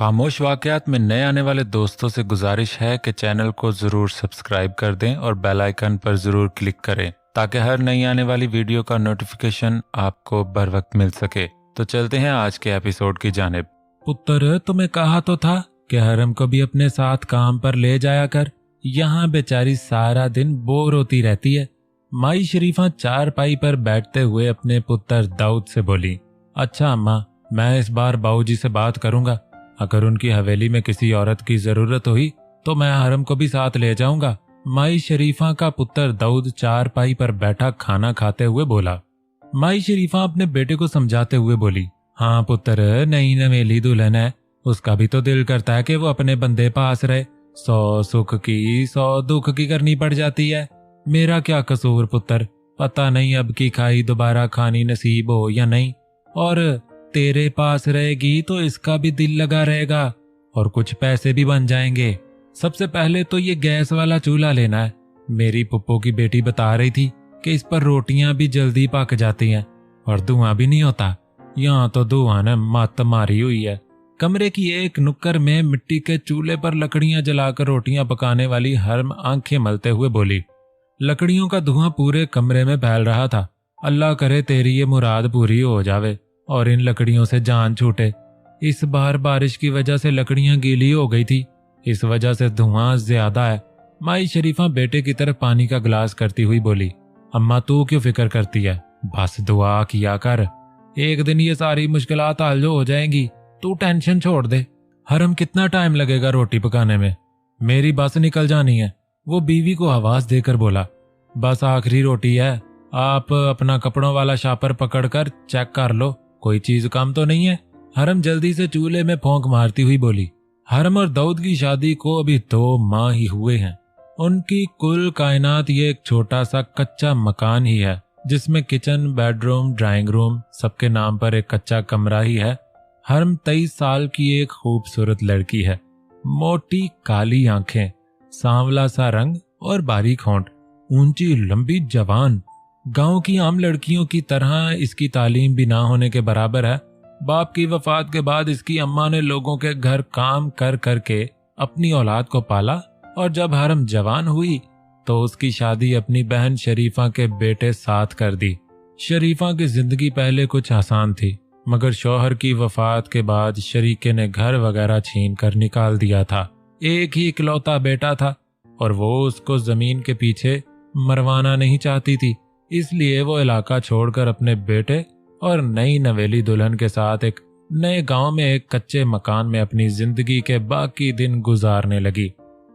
खामोश वाकयात में नए आने वाले दोस्तों से गुजारिश है कि चैनल को ज़रूर सब्सक्राइब कर दें और बेल आइकन पर ज़रूर क्लिक करें ताकि हर नई आने वाली वीडियो का नोटिफिकेशन आपको बर वक्त मिल सके। तो चलते हैं आज के एपिसोड की जानिब। पुत्र, तुम्हें कहा तो था कि हरम को भी अपने साथ काम पर ले जाया कर। यहाँ बेचारी सारा दिन बोर होती रहती है। माई शरीफा चारपाई पर बैठते हुए अपने पुत्र दाऊद से बोली, अच्छा अम्मा, मैं इस बार बाऊजी से बात करूंगा। अगर उनकी हवेली में किसी औरत की जरूरत हुई तो मैं हरम को भी साथ ले जाऊंगा। माई शरीफा का पुत्र दाऊद चारपाई पर बैठा खाना खाते हुए बोला। माई शरीफा अपने बेटे को समझाते हुए बोली, हाँ पुत्र, नई नवेली दुल्हन है, उसका भी तो दिल करता है कि वो अपने बंदे पास रहे। 100 सुख की 100 दुख की करनी पड़ जाती है। मेरा क्या कसूर पुत्र, पता नहीं अब की खाई दोबारा खानी नसीब हो या नहीं। और तेरे पास रहेगी तो इसका भी दिल लगा रहेगा और कुछ पैसे भी बन जाएंगे। सबसे पहले तो ये गैस वाला चूल्हा लेना है। मेरी पुप्पो की बेटी बता रही थी कि इस पर रोटियां भी जल्दी पक जाती हैं और धुआं भी नहीं होता। यहाँ तो धुआं ने मत मारी हुई है। कमरे की एक नुक्कड़ में मिट्टी के चूल्हे पर लकड़ियां जलाकर रोटियां पकाने वाली हरम आंखें मलते हुए बोली। लकड़ियों का धुआं पूरे कमरे में फैल रहा था। अल्लाह करे तेरी ये मुराद पूरी हो जावे और इन लकड़ियों से जान छूटे। इस बार बारिश की वजह से लकड़ियां गीली हो गई थी, इस वजह से धुआं ज्यादा है। माई शरीफा बेटे की तरफ पानी का गिलास करती हुई बोली, अम्मा तू क्यों फिक्र करती है, बस दुआ किया कर, एक दिन ये सारी मुश्किलात हल हो जाएंगी, तू टेंशन छोड़ दे। हरम, कितना टाइम लगेगा रोटी पकाने में? मेरी बस निकल जानी है, वो बीवी को आवाज देकर बोला। बस आखिरी रोटी है, आप अपना कपड़ों वाला शापर पकड़कर चेक कर लो, कोई चीज कम तो नहीं है। हरम जल्दी से चूल्हे में फौंक मारती हुई बोली। हरम और दाऊद की शादी को अभी 2 माह ही हुए हैं। उनकी कुल कायनात ये एक छोटा सा कच्चा मकान ही है जिसमें किचन, बेडरूम, ड्राइंग रूम, सबके नाम पर एक कच्चा कमरा ही है। हरम 23 साल की एक खूबसूरत लड़की है। मोटी काली आंखें, सांवला सा रंग और बारीक होंठ, ऊंची लंबी जबान। गांव की आम लड़कियों की तरह इसकी तालीम भी ना होने के बराबर है। बाप की वफात के बाद इसकी अम्मा ने लोगों के घर काम कर करके अपनी औलाद को पाला और जब हरम जवान हुई तो उसकी शादी अपनी बहन शरीफा के बेटे साथ कर दी। शरीफा की जिंदगी पहले कुछ आसान थी, मगर शौहर की वफात के बाद शरीके ने घर वगैरह छीन कर निकाल दिया था। एक ही इकलौता बेटा था और वो उसको जमीन के पीछे मरवाना नहीं चाहती थी, इसलिए वो इलाका छोड़कर अपने बेटे और नई नवेली दुल्हन के साथ एक नए गांव में एक कच्चे मकान में अपनी जिंदगी के बाकी दिन गुजारने लगी।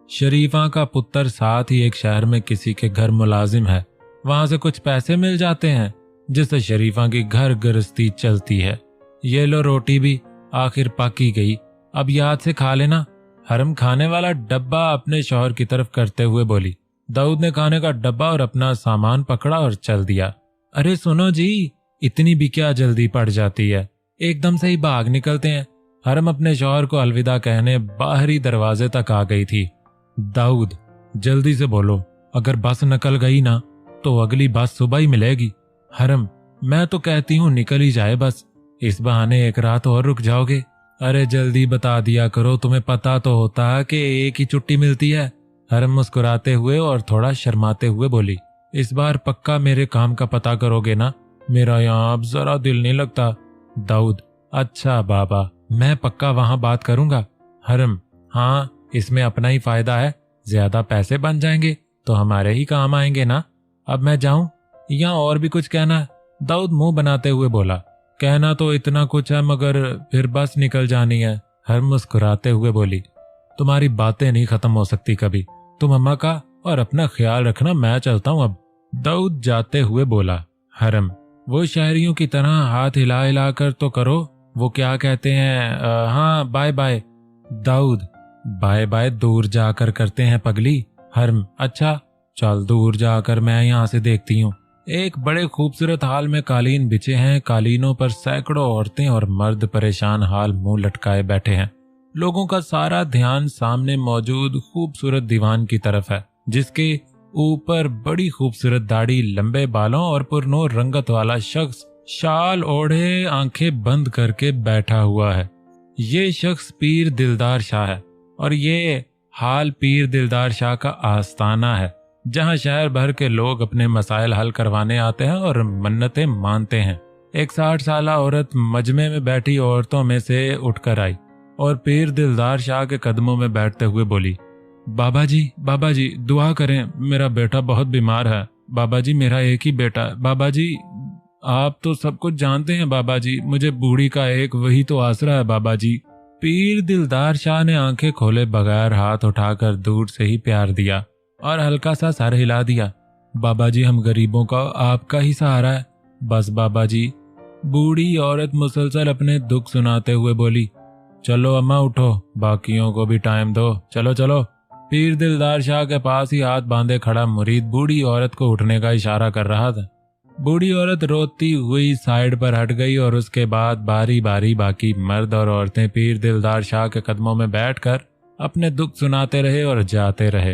शरीफा का पुत्र साथ ही एक शहर में किसी के घर मुलाजिम है, वहां से कुछ पैसे मिल जाते हैं जिससे शरीफा की घर गृहस्थी चलती है। ये लो रोटी भी आखिर पकी गई, अब याद से खा लेना। हरम खाने वाला डब्बा अपने शौहर की तरफ करते हुए बोली। दाऊद ने खाने का डब्बा और अपना सामान पकड़ा और चल दिया। अरे सुनो जी, इतनी भी क्या जल्दी पड़ जाती है, एकदम से ही भाग निकलते हैं। हरम अपने शौहर को अलविदा कहने बाहरी दरवाजे तक आ गई थी। दाऊद, जल्दी से बोलो, अगर बस निकल गई ना तो अगली बस सुबह ही मिलेगी। हरम, मैं तो कहती हूँ निकल ही जाए बस, इस बहाने एक रात और रुक जाओगे। अरे जल्दी बता दिया करो, तुम्हें पता तो होता कि एक ही छुट्टी मिलती है। हरम मुस्कुराते हुए और थोड़ा शर्माते हुए बोली, इस बार पक्का मेरे काम का पता करोगे ना, मेरा यहाँ अब जरा दिल नहीं लगता। दाऊद, अच्छा बाबा, मैं पक्का वहां बात करूंगा। हरम, हाँ, इसमें अपना ही फायदा है, ज्यादा पैसे बन जाएंगे तो हमारे ही काम आएंगे ना। अब मैं जाऊं या और भी कुछ कहना? दाऊद मुंह बनाते हुए बोला, कहना तो इतना कुछ है मगर फिर बस निकल जानी है। हरम मुस्कुराते हुए बोली, तुम्हारी बातें नहीं खत्म हो सकती कभी, तुम अम्मा का और अपना ख्याल रखना, मैं चलता हूँ अब। दाऊद जाते हुए बोला। हरम, वो शहरियों की तरह हाथ हिला हिला कर तो करो, वो क्या कहते हैं, हाँ bye bye. Dawood, bye bye दूर जाकर करते हैं पगली। हरम, अच्छा चल दूर जाकर, मैं यहाँ से देखती हूँ। एक बड़े खूबसूरत हाल में कालीन बिछे हैं, कालीनों पर सैकड़ों औरतें और मर्द परेशान हाल मुंह लटकाए बैठे हैं। लोगों का सारा ध्यान सामने मौजूद खूबसूरत दीवान की तरफ है जिसके ऊपर बड़ी खूबसूरत दाढ़ी, लंबे बालों और पुरनूर रंगत वाला शख्स शाल ओढ़े आंखें बंद करके बैठा हुआ है। ये शख्स पीर दिलदार शाह है और ये हाल पीर दिलदार शाह का आस्थाना है, जहां शहर भर के लोग अपने मसाइल हल करवाने आते हैं और मन्नतें मानते हैं। एक 60 साल औरत मजमे में बैठी औरतों में से उठकर आई और पीर दिलदार शाह के कदमों में बैठते हुए बोली, बाबा जी दुआ करें, मेरा बेटा बहुत बीमार है। बाबा जी मेरा एक ही बेटा है। बाबा जी आप तो सब कुछ जानते हैं। बाबा जी मुझे बूढ़ी का एक वही तो आसरा है। बाबा जी। पीर दिलदार शाह ने आंखें खोले बगैर हाथ उठाकर दूर से ही प्यार दिया और हल्का सा सर हिला दिया। बाबा जी हम गरीबों का आपका ही सहारा है, बस बाबा जी। बूढ़ी औरत मुसलसल अपने दुख सुनाते हुए बोली, चलो अम्मा उठो, बाकियों को भी टाइम दो, चलो चलो। पीर दिलदार शाह के पास ही हाथ बांधे खड़ा मुरीद बूढ़ी औरत को उठने का इशारा कर रहा था। बूढ़ी औरत रोती हुई साइड पर हट गई और उसके बाद बारी बारी बाकी मर्द और औरतें पीर दिलदार शाह के कदमों में बैठकर अपने दुख सुनाते रहे और जाते रहे।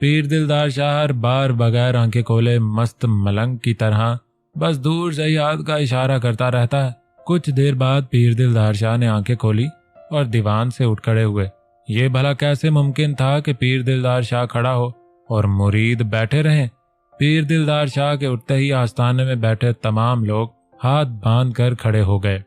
पीर दिलदार शाह हर बार बगैर आंखें खोले मस्त मलंग की तरह बस दूर से ही हाथ का इशारा करता रहता है। कुछ देर बाद पीर दिलदार शाह ने आंखें खोली और दीवान से उठ खड़े हुए। ये भला कैसे मुमकिन था कि पीर दिलदार शाह खड़ा हो और मुरीद बैठे रहें। पीर दिलदार शाह के उठते ही आस्थाने में बैठे तमाम लोग हाथ बांध कर खड़े हो गए।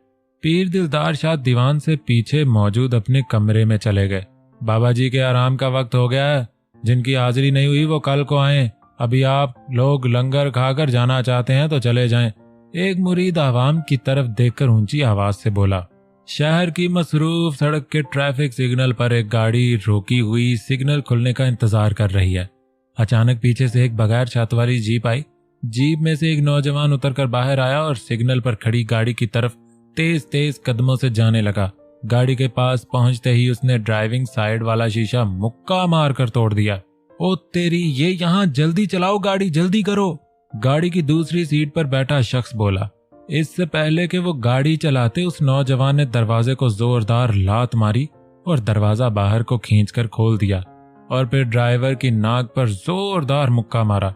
पीर दिलदार शाह दीवान से पीछे मौजूद अपने कमरे में चले गए। बाबा जी के आराम का वक्त हो गया है, जिनकी हाजिरी नहीं हुई वो कल को आए। अभी आप लोग लंगर खाकर जाना चाहते हैं तो चले जाएं। एक मुरीद आवाम की तरफ देखकर ऊंची आवाज से बोला। शहर की मसरूफ सड़क के ट्रैफिक सिग्नल पर एक गाड़ी रोकी हुई सिग्नल खुलने का इंतजार कर रही है। अचानक पीछे से एक बगैर छत वाली जीप आई। जीप में से एक नौजवान उतरकर बाहर आया और सिग्नल पर खड़ी गाड़ी की तरफ तेज तेज कदमों से जाने लगा। गाड़ी के पास पहुंचते ही उसने ड्राइविंग साइड वाला शीशा मुक्का मारकर तोड़ दिया। ओ तेरी, ये यहाँ जल्दी चलाओ गाड़ी, जल्दी करो। गाड़ी की दूसरी सीट पर बैठा शख्स बोला। इससे पहले कि वो गाड़ी चलाते उस नौजवान ने दरवाजे को जोरदार लात मारी और दरवाजा बाहर को खींचकर खोल दिया और फिर ड्राइवर की नाक पर जोरदार मुक्का मारा।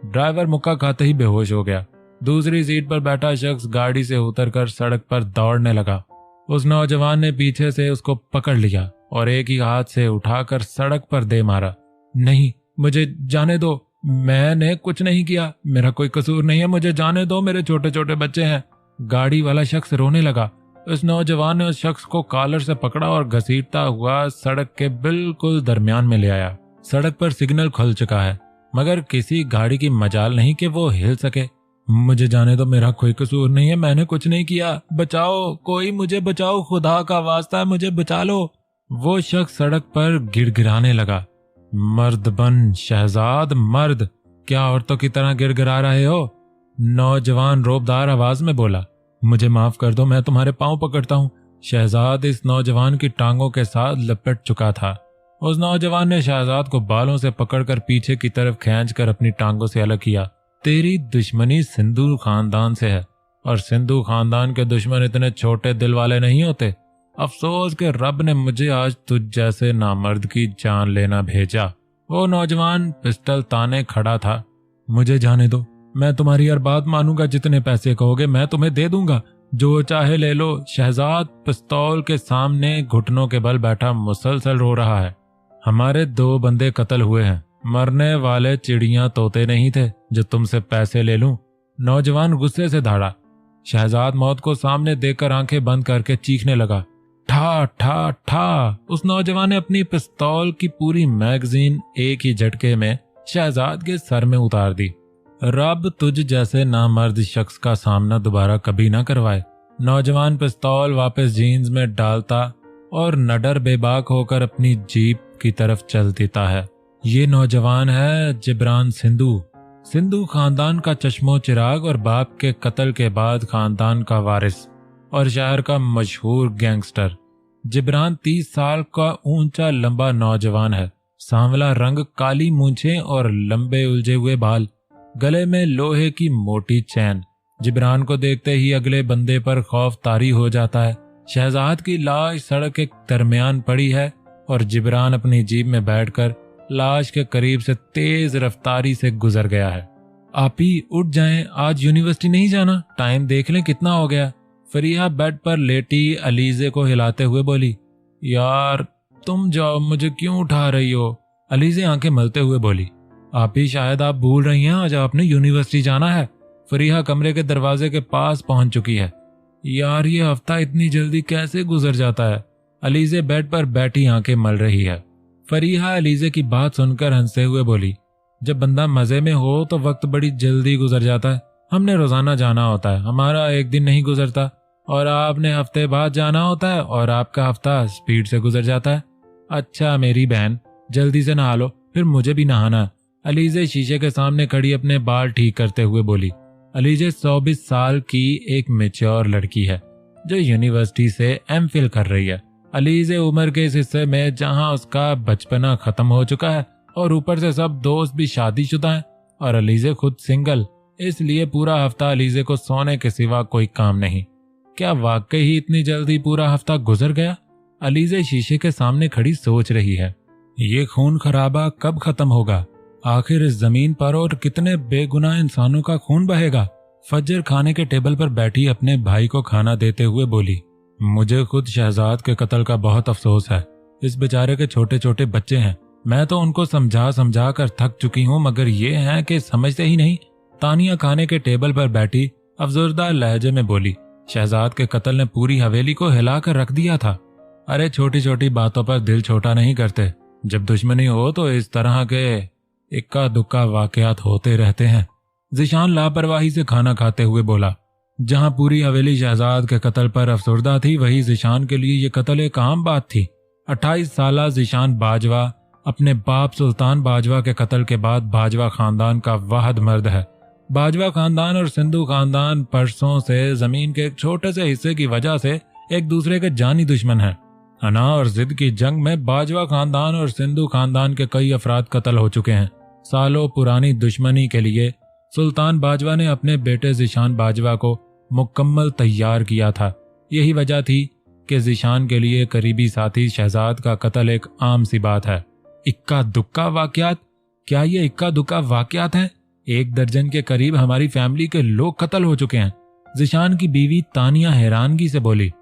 ड्राइवर मुक्का खाते ही बेहोश हो गया। दूसरी सीट पर बैठा शख्स गाड़ी से उतरकर सड़क पर दौड़ने लगा। उस नौजवान ने पीछे से उसको पकड़ लिया और एक ही हाथ से उठाकर सड़क पर दे मारा। नहीं, मुझे जाने दो, मैंने कुछ नहीं किया, मेरा कोई कसूर नहीं है, मुझे जाने दो, मेरे छोटे छोटे बच्चे हैं। गाड़ी वाला शख्स रोने लगा। उस नौजवान ने उस शख्स को कॉलर से पकड़ा और घसीटता हुआ सड़क के बिल्कुल दरमियान में ले आया। सड़क पर सिग्नल खुल चुका है मगर किसी गाड़ी की मजाल नहीं कि वो हिल सके। मुझे जाने दो, मेरा कोई कसूर नहीं है, मैंने कुछ नहीं किया, बचाओ, कोई मुझे बचाओ, खुदा का वास्ता है, मुझे बचा लो। वो शख्स सड़क पर गिड़गिड़ाने लगा। मर्द बन शहजाद, मर्द, क्या औरतों की तरह गिड़गिड़ा रहे हो? नौजवान रोबदार आवाज में बोला। मुझे माफ कर दो, मैं तुम्हारे पांव पकड़ता हूँ। शहजाद इस नौजवान की टांगों के साथ लपेट चुका था। उस नौजवान ने शहजाद को बालों से पकड़कर पीछे की तरफ खींचकर अपनी टांगों से अलग किया। तेरी दुश्मनी सिंधु खानदान से है और सिंधु खानदान के दुश्मन इतने छोटे दिल वाले नहीं होते। अफसोस के रब ने मुझे आज तुझ जैसे नामर्द की जान लेना भेजा। वो नौजवान पिस्टल ताने खड़ा था। मुझे जाने दो, मैं तुम्हारी हर बात मानूंगा, जितने पैसे कहोगे मैं तुम्हें दे दूंगा, जो चाहे ले लो। शहजाद पिस्तौल के सामने घुटनों के बल बैठा मुसलसल रो रहा है। हमारे 2 बंदे कत्ल हुए हैं, मरने वाले चिड़ियां तोते नहीं थे जो तुमसे पैसे ले लूं। नौजवान गुस्से से दौड़ा। शहजाद मौत को सामने देखकर आंखें बंद करके चीखने लगा। ठा ठा ठा। उस नौजवान ने अपनी पिस्तौल की पूरी मैगजीन एक ही झटके में शहजाद के सर में उतार दी। रब तुझ जैसे नामर्द शख्स का सामना दोबारा कभी ना करवाए। नौजवान पिस्तौल वापस जीन्स में डालता और नडर बेबाक होकर अपनी जीप की तरफ चल देता है। ये नौजवान है जिब्रान सिंधु खानदान का चश्मो चिराग और बाप के कत्ल के बाद खानदान का वारिस और शहर का मशहूर गैंगस्टर। जिब्रान 30 साल का ऊंचा लंबा नौजवान है। सांवला रंग, काली मूंछें और लंबे उलझे हुए बाल, गले में लोहे की मोटी चैन। जिब्रान को देखते ही अगले बंदे पर खौफ तारी हो जाता है। शहजाद की लाश सड़क के दरमियान पड़ी है और जिब्रान अपनी जीप में बैठकर लाश के करीब से तेज रफ्तारी से गुजर गया है। आप ही उठ जाएं, आज यूनिवर्सिटी नहीं जाना, टाइम देख लें कितना हो गया। फरीहा बेड पर लेटी अलीजे को हिलाते हुए बोली, यार तुम जाओ, मुझे क्यों उठा रही हो? अलीजे आंखें मलते हुए बोली, आप ही शायद आप भूल रही हैं, आज आपने यूनिवर्सिटी जाना है। फरीहा कमरे के दरवाजे के पास पहुंच चुकी है। यार ये हफ्ता इतनी जल्दी कैसे गुजर जाता है? अलीजे बेड पर बैठी आंखें मल रही है। फरीहा अलीजे की बात सुनकर हंसते हुए बोली, जब बंदा मजे में हो तो वक्त बड़ी जल्दी गुजर जाता है। हमने रोजाना जाना होता है, हमारा एक दिन नहीं गुजरता, और आपने हफ्ते बाद जाना होता है और आपका हफ्ता स्पीड से गुजर जाता है। अच्छा मेरी बहन, जल्दी से नहा लो, फिर मुझे भी नहाना। अलीजे शीशे के सामने खड़ी अपने बाल ठीक करते हुए बोली। अलीजे 24 साल की एक मैच्योर लड़की है जो यूनिवर्सिटी से एमफिल कर रही है। अलीजे उम्र के इस हिस्से में जहां उसका बचपना खत्म हो चुका है और ऊपर से सब दोस्त भी शादीशुदा हैं और अलीजे खुद सिंगल, इसलिए पूरा हफ्ता अलीजे को सोने के सिवा कोई काम नहीं। क्या वाकई ही इतनी जल्दी पूरा हफ्ता गुजर गया? अलीजे शीशे के सामने खड़ी सोच रही है, ये खून खराबा कब खत्म होगा? आखिर इस जमीन पर और कितने बेगुनाह इंसानों का खून बहेगा? फजर खाने के टेबल पर बैठी अपने भाई को खाना देते हुए बोली, मुझे खुद शहजाद के कत्ल का बहुत अफसोस है। इस बेचारे के छोटे छोटे बच्चे हैं, मैं तो उनको समझा समझा कर थक चुकी हूँ, मगर ये हैं कि समझते ही नहीं। तानिया खाने के टेबल पर बैठी अफसरदा लहजे में बोली, शहजाद के कत्ल ने पूरी हवेली को हिला कर रख दिया था। अरे छोटी छोटी बातों पर दिल छोटा नहीं करते, जब दुश्मनी हो तो इस तरह के इक्का दुक्का वाकयात होते रहते हैं। जिशान लापरवाही से खाना खाते हुए बोला। जहां पूरी हवेली शहजाद के कत्ल पर अफसरदा थी, वही जिशान के लिए ये कत्ल एक आम बात थी। 28 साला जिशान बाजवा अपने बाप सुल्तान बाजवा के कत्ल के बाद बाजवा खानदान का वाहिद मर्द है। बाजवा खानदान और सिंधु खानदान परसों से जमीन के एक छोटे से हिस्से की वजह से एक दूसरे के जानी दुश्मन हैं। अना और जिद की जंग में बाजवा खानदान और सिंधु खानदान के कई अफराद कत्ल हो चुके हैं। सालों पुरानी दुश्मनी के लिए सुल्तान बाजवा ने अपने बेटे जिशान बाजवा को मुकम्मल तैयार किया था। यही वजह थी कि जिशान के लिए करीबी साथी शहजाद का कत्ल एक आम सी बात है। इक्का दुक्का वाकयात? क्या ये इक्का दुक्का वाकयात हैं? 1 दर्जन के करीब हमारी फैमिली के लोग कत्ल हो चुके हैं। जिशान की बीवी तानिया हैरानगी से बोली।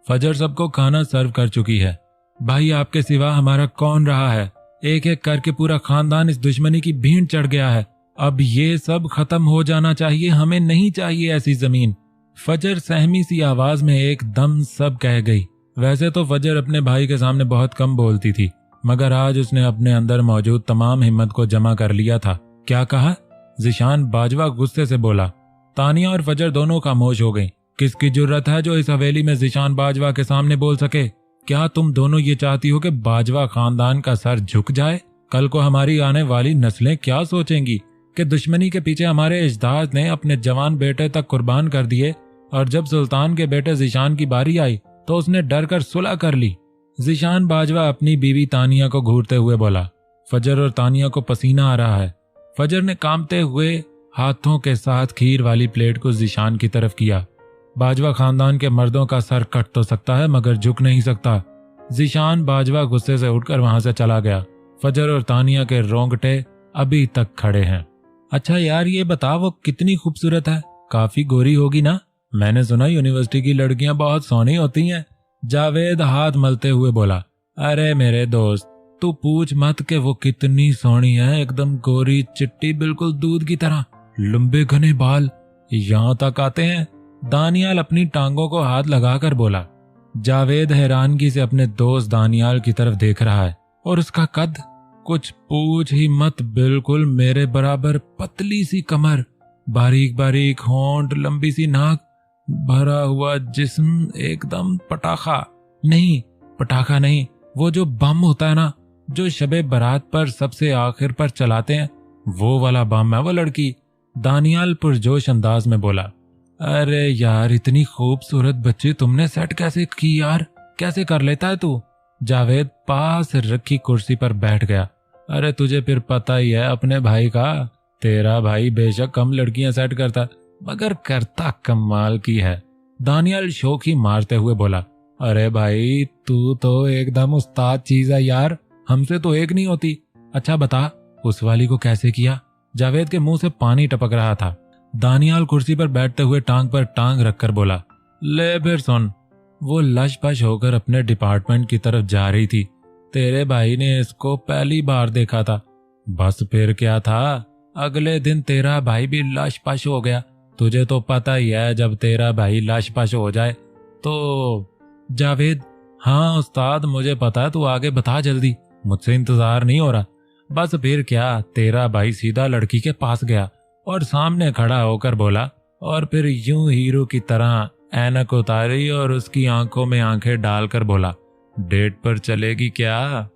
फजर सबको खाना सर्व कर चुकी है। भाई आपके सिवा हमारा कौन रहा है? एक एक करके पूरा खानदान इस दुश्मनी की भीड़ चढ़ गया है। अब ये सब खत्म हो जाना चाहिए, हमें नहीं चाहिए ऐसी जमीन। फजर सहमी सी आवाज में एकदम सब कह गई। वैसे तो फजर अपने भाई के सामने बहुत कम बोलती थी, मगर आज उसने अपने अंदर मौजूद तमाम हिम्मत को जमा कर लिया था। क्या कहा? जिशान बाजवा गुस्से से बोला। तानिया और फजर दोनों खामोश हो गईं। किसकी जुर्रत है जो इस हवेली में जिशान बाजवा के सामने बोल सके? क्या तुम दोनों ये चाहती हो कि बाजवा खानदान का सर झुक जाए? कल को हमारी आने वाली नस्लें क्या सोचेंगी कि दुश्मनी के पीछे हमारे अजदाद ने अपने जवान बेटे तक कुर्बान कर दिए, और जब सुल्तान के बेटे जिशान की बारी आई तो उसने डर कर सुलह कर ली। जिशान बाजवा अपनी बीवी तानिया को घूरते हुए बोला। फजर और तानिया को पसीना आ रहा है। फजर ने कांपते हुए हाथों के साथ खीर वाली प्लेट को जिशान की तरफ किया। बाजवा खानदान के मर्दों का सर कट तो सकता है मगर झुक नहीं सकता। जिशान बाजवा गुस्से से उठकर वहां से चला गया। फजर और तानिया के रोंगटे अभी तक खड़े हैं। अच्छा यार ये बता, वो कितनी खूबसूरत है? काफी गोरी होगी ना? मैंने सुना यूनिवर्सिटी की लड़कियां बहुत सोहनी होती हैं। जावेद हाथ मलते हुए बोला। अरे मेरे दोस्त, तू पूछ मत के वो कितनी सोहनी है, एकदम गोरी चिट्टी, बिल्कुल दूध की तरह, लंबे घने बाल यहां तक आते हैं। दानियाल अपनी टांगों को हाथ लगाकर बोला। जावेद हैरानगी से अपने दोस्त दानियाल की तरफ देख रहा है। और उसका कद कुछ पूछ ही मत, बिल्कुल मेरे बराबर पतली सी कमर, बारीक बारीक होंठ, लंबी सी नाक, भरा हुआ जिस्म, एकदम पटाखा नहीं, वो जो बम होता है ना, जो शबे बारात पर सबसे आखिर पर चलाते हैं, वो वाला बम है वो लड़की। दानियाल पुरजोश अंदाज में बोला। अरे यार इतनी खूबसूरत बच्ची तुमने सेट कैसे की यार? कैसे कर लेता है तू? जावेद पास रखी कुर्सी पर बैठ गया। अरे तुझे फिर पता ही है अपने भाई का। तेरा भाई बेशक कम लड़कियां सेट करता, मगर करता कमाल की है। दानियाल शौकी मारते हुए बोला। अरे भाई तू तो एकदम उस्ताद चीज है यार, हमसे तो एक नहीं होती। अच्छा बता उस वाली को कैसे किया? जावेद के मुंह से पानी टपक रहा था। दानियाल कुर्सी पर बैठते हुए टांग पर टांग रखकर बोला। ले फिर सुन। वो लश-पश होकर अपने डिपार्टमेंट की तरफ जा रही थी। तेरे भाई ने इसको पहली बार देखा था। बस फिर क्या था, अगले दिन तेरा भाई भी लश-पश हो गया। तुझे तो पता ही है, जब तेरा भाई लश-पश हो जाए तो। जावेद, हाँ उस्ताद मुझे पता है, तू आगे बता जल्दी, मुझसे इंतजार नहीं हो रहा। बस फिर क्या, तेरा भाई सीधा लड़की के पास गया और सामने खड़ा होकर बोला, और फिर यूं हीरो की तरह ऐनक उतारी और उसकी आंखों में आंखें डालकर बोला, डेट पर चलेगी क्या?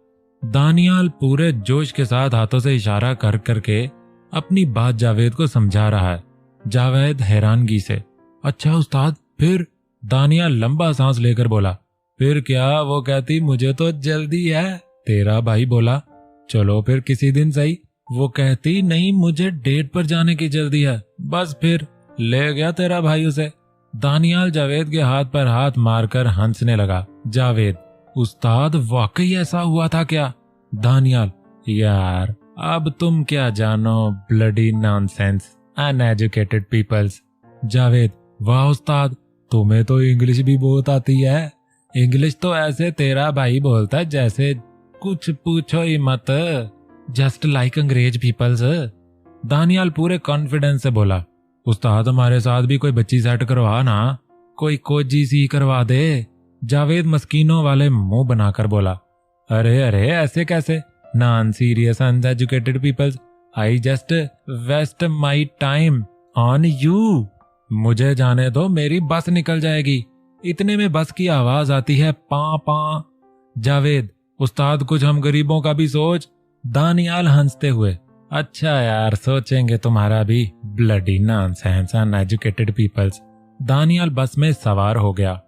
दानियाल पूरे जोश के साथ हाथों से इशारा कर करके अपनी बात जावेद को समझा रहा है। जावेद हैरानगी से, अच्छा उस्ताद फिर? दानियाल लंबा सांस लेकर बोला, फिर क्या, वो कहती मुझे तो जल्दी है। तेरा भाई बोला, चलो फिर किसी दिन सही। वो कहती नहीं, मुझे डेट पर जाने की जल्दी है। बस फिर ले गया तेरा भाई उसे। दानियाल जावेद के हाथ पर हाथ मारकर हंसने लगा। जावेद, उस्ताद वाकई ऐसा हुआ था क्या? दानियाल, यार अब तुम क्या जानो, bloody nonsense, uneducated peoples. Javed, वाह उस्ताद, तुम्हें तो इंग्लिश भी बहुत आती है। इंग्लिश तो ऐसे तेरा भाई बोलता है जैसे कुछ पूछो ही मत, जस्ट लाइक अंग्रेज पीपल्स। दानियाल पूरे कॉन्फिडेंस से बोला, उस्ताद हमारे साथ भी कोई बच्ची सेट करवा ना, कोई कोजी सी करवा दे। जावेद मस्कीनों वाले मुंह बनाकर बोला, अरे अरे ऐसे कैसे, non serious uneducated peoples, I just waste my time on you. मुझे जाने दो, मेरी बस निकल जाएगी। इतने में बस की आवाज आती है, पा पा। जावेद, उस्ताद कुछ हम गरीबों का भी सोच। दानियाल हंसते हुए, अच्छा यार सोचेंगे तुम्हारा भी, bloody nonsense uneducated peoples. Daniyal bus में सवार हो गया।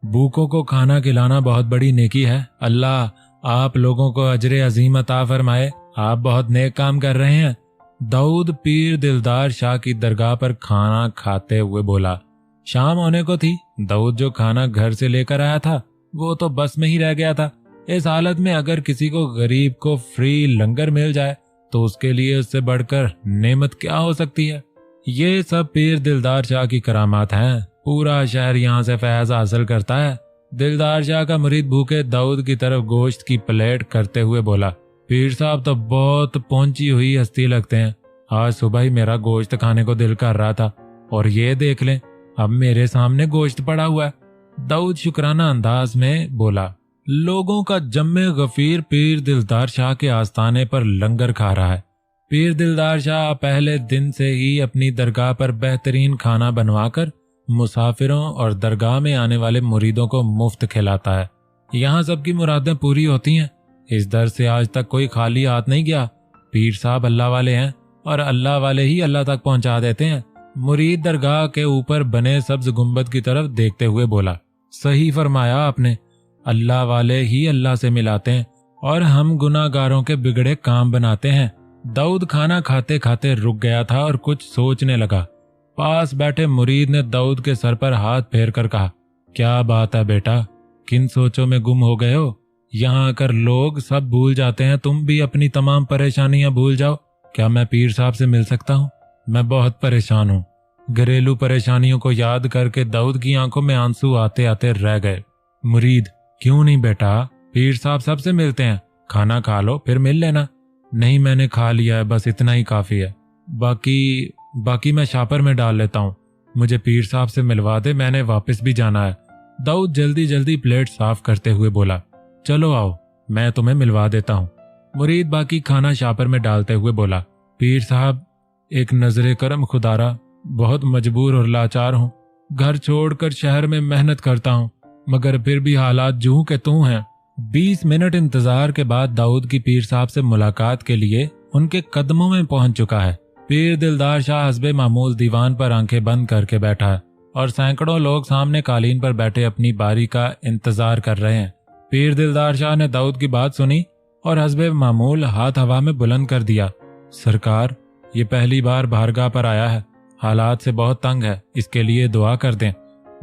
भूखों को खाना खिलाना बहुत बड़ी नेकी है। अल्लाह आप लोगों को अजरे अजीम अता फरमाए, आप बहुत नेक काम कर रहे हैं। दाऊद पीर दिलदार शाह की दरगाह पर खाना खाते हुए बोला। शाम होने को थी। दाऊद जो खाना घर से लेकर आया था वो तो बस में ही रह गया था। इस हालत में अगर किसी को गरीब को फ्री लंगर मिल जाए तो उसके लिए उससे बढ़कर नेमत क्या हो सकती है। ये सब पीर दिलदार शाह की करामात हैं। पूरा शहर यहाँ से फैज हासिल करता है। दिलदार शाह का मुरीद भूखे दाऊद की तरफ गोश्त की प्लेट करते हुए बोला, पीर साहब तो बहुत पहुंची हुई हस्ती लगते हैं। आज सुबह ही मेरा गोश्त खाने को दिल कर रहा था और ये देख लें, अब मेरे सामने गोश्त पड़ा हुआ है। दाऊद शुक्राना अंदाज में बोला। लोगों का जम्मे गफीर पीर दिलदार शाह के आस्थाने पर लंगर खा रहा है। पीर दिलदार शाह पहले दिन से ही अपनी दरगाह पर बेहतरीन खाना बनवाकर मुसाफिरों और दरगाह में आने वाले मुरीदों को मुफ्त खिलाता है। यहाँ सबकी मुरादें पूरी होती हैं। इस दर से आज तक कोई खाली हाथ नहीं गया। पीर साहब अल्लाह वाले हैं और अल्लाह वाले ही अल्लाह तक पहुंचा देते हैं। मुरीद दरगाह के ऊपर बने सब्ज गुंबद की तरफ देखते हुए बोला, सही फरमाया आपने, अल्लाह वाले ही अल्लाह से मिलाते हैं और हम गुनाहगारों के बिगड़े काम बनाते हैं। दाऊद खाना खाते खाते रुक गया था और कुछ सोचने लगा। पास बैठे मुरीद ने दाऊद के सर पर हाथ फेर कर कहा, क्या बात है बेटा, किन सोचों में गुम हो गए हो? यहाँ आकर लोग सब भूल जाते हैं, तुम भी अपनी तमाम परेशानियां भूल जाओ। क्या मैं पीर साहब से मिल सकता हूँ? मैं बहुत परेशान हूँ। घरेलू परेशानियों को याद करके दाऊद की आंखों में आंसू आते आते रह गए। मुरीद, क्यों नहीं बेटा, पीर साहब सबसे मिलते हैं, खाना खा लो फिर मिल लेना। नहीं मैंने खा लिया है, बस इतना ही काफी है। बाकी मैं शापर में डाल लेता हूँ। मुझे पीर साहब से मिलवा दे, मैंने वापस भी जाना है। दाऊद जल्दी जल्दी प्लेट साफ करते हुए बोला, चलो आओ मैं तुम्हें मिलवा देता हूँ। मुरीद बाकी खाना शापर में डालते हुए बोला, पीर साहब एक नजरे करम खुदारा, बहुत मजबूर और लाचार हूँ। घर छोड़कर शहर में मेहनत करता हूँ मगर फिर भी हालात जूं के तूं हैं। 20 मिनट इंतजार के बाद दाऊद की पीर साहब से मुलाकात के लिए उनके कदमों में पहुंच चुका है। पीर दिलदार शाह हस्बे मामूल दीवान पर आंखें बंद करके बैठा है और सैकड़ों लोग सामने कालीन पर बैठे अपनी बारी का इंतजार कर रहे हैं। पीर दिलदार शाह ने दाऊद की बात सुनी और हस्बे मामूल हाथ हवा में बुलंद कर दिया, सरकार ये पहली बार बारगाह पर आया है, हालात से बहुत तंग है, इसके लिए दुआ कर दें।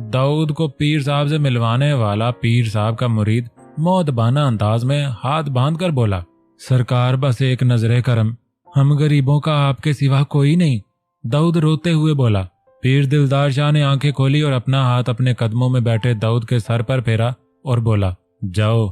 दाऊद को पीर साहब से मिलवाने वाला पीर साहब का मुरीद मौदबाना अंदाज में हाथ बांध कर बोला, सरकार बस एक नजरे करम, हम गरीबों का आपके सिवा कोई नहीं। दाऊद रोते हुए बोला, पीर दिलदार शाह ने आंखें खोली और अपना हाथ अपने कदमों में बैठे दाऊद के सर पर फेरा और बोला, जाओ,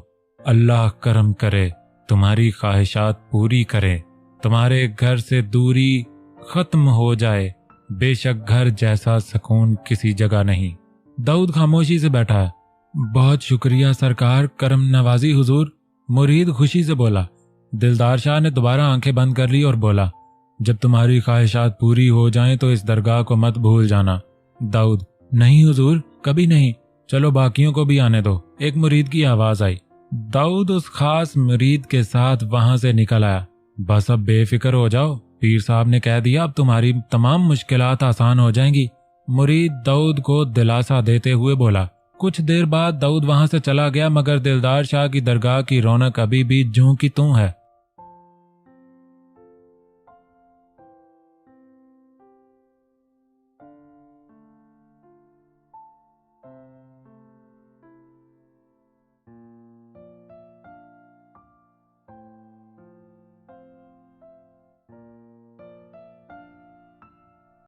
अल्लाह करम करे, तुम्हारी ख्वाहिशात पूरी करे, तुम्हारे घर से दूरी खत्म हो जाए। बेशक घर जैसा सुकून किसी जगह नहीं। दाऊद खामोशी से बैठा है। बहुत शुक्रिया सरकार, करम नवाजी हुजूर, मुरीद खुशी से बोला। दिलदार शाह ने दोबारा आंखें बंद कर ली और बोला, जब तुम्हारी ख्वाहिशात पूरी हो जाएं तो इस दरगाह को मत भूल जाना। दाऊद, नहीं हुजूर, कभी नहीं, चलो बाकियों को भी आने दो। एक मुरीद की आवाज आई। दाऊद उस खास मुरीद के साथ वहां से निकल आया। बस अब बेफिक्र हो जाओ, पीर साहब ने कह दिया, अब तुम्हारी तमाम मुश्किलात आसान हो जाएंगी। मुरीद दाऊद को दिलासा देते हुए बोला। कुछ देर बाद दाऊद वहां से चला गया, मगर दिलदार शाह की दरगाह की रौनक अभी भी ज्यों की त्यों है।